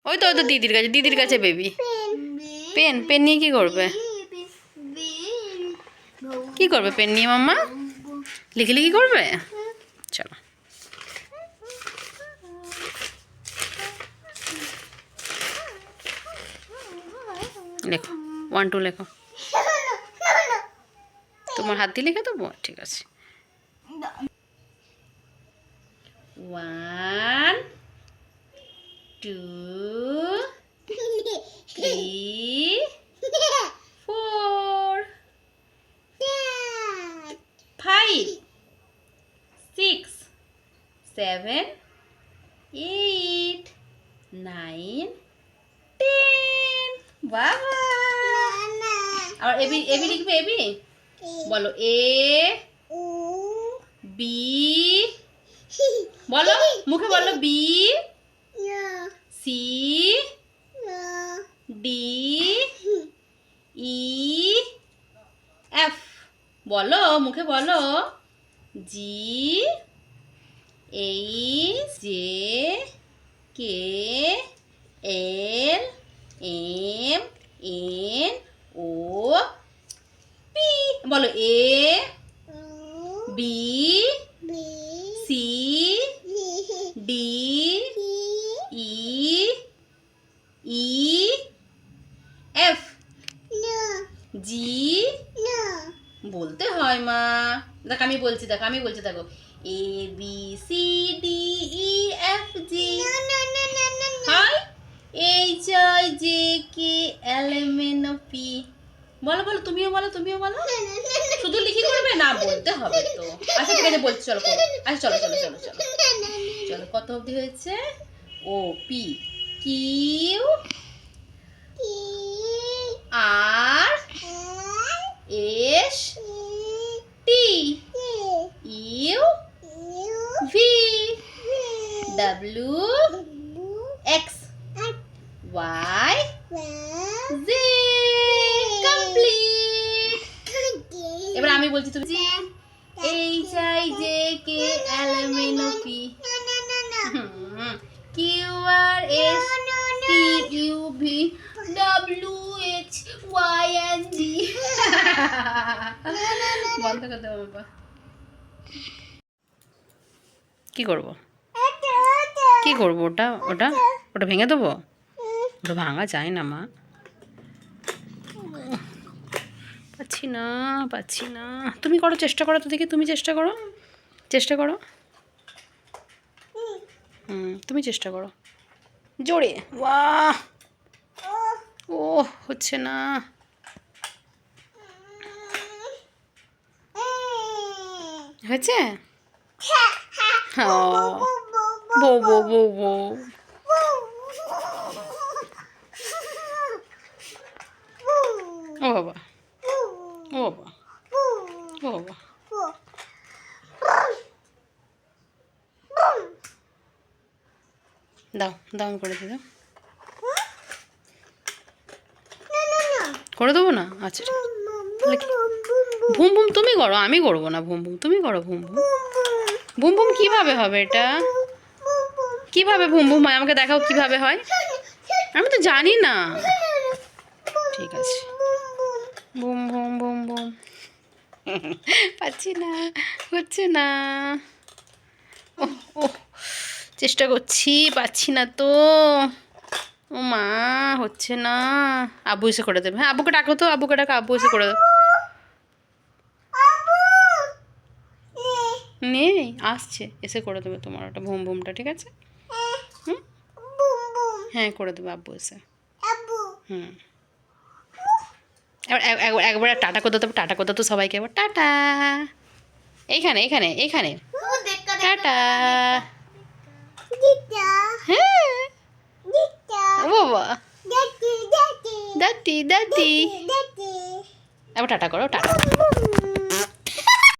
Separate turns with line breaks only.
ওই তো দিদির কাছে বেবি। পেন পেন নিয়ে কি করবে? কি করবে পেন নিয়ে মাম্মা? লিখি করবে? চলো লেখো 1 2 লেখো। তোমার হাত দিয়ে লিখে দেবো, ঠিক আছে। 1 2 3 4 5 6 7 8 9 10। বাবা আর এবি এবি লিখবে। এবি বলো এ বি, বলো মুখে বলো B C D E F, বলো মুখে বলো G H J K L M N O P, বলো A B C D E E F G. বলতে হয় মা, দেখ আমি বলছি, দেখো A B C D E F G হয় H I J K L M N O P. বলো বলো তুমিও বলো শুধু লিখি করবে না, বলতে হবে তো। আচ্ছা ঠিক আছে বলছি, চলো আচ্ছা চলো চলো কত অবধি হয়েছে? O P Q R S T U V W X Y J. Complete. এবার আমি বলছি, তুমি H I J K L M N O P Q R S T U V W X Y N G. বন্ধ করে দেবো বাবা। কি করবো ওটা ভেঙে দেবো? ওটা ভাঙা যায় না মা, পাচ্ছি না। তুমি করো, চেষ্টা করো তো দেখি, তুমি চেষ্টা করো তুমি চেষ্টা করো জোরে। বাহ, ও হচ্ছে না। হয়েছে? বউ ও বাবা দাও আমি করে দিই, করে দেবো না? আচ্ছা ভুম তুমি করো, আমি করবো না। ভুম তুমি করো। ভুম কিভাবে হবে এটা? কিভাবে ভুম হয় আমাকে দেখাও, কিভাবে হয়? আমি তো জানি না। ঠিক আছে বুম পাচ্ছি না, হচ্ছে না। ও চেষ্টা করছি, পাচ্ছি না তো। ও মা, হচ্ছে না। আব্বু এসে করে দেবে। হ্যাঁ আব্বুকে ডাকো তো, আব্বু এসে করে দেবে। নেই, আসছে, এসে করে দেবে তোমার ওটা ভুমটা, ঠিক আছে? হ্যাঁ করে দেবে আব্বু এসে। একবার টাটা করতে হবে, টাটা করতে তো সবাইকে। একবার টাটা। এইখানে টাটা। হ্যাঁ বাবা, দাদি। এবার টাটা করো, টাটা।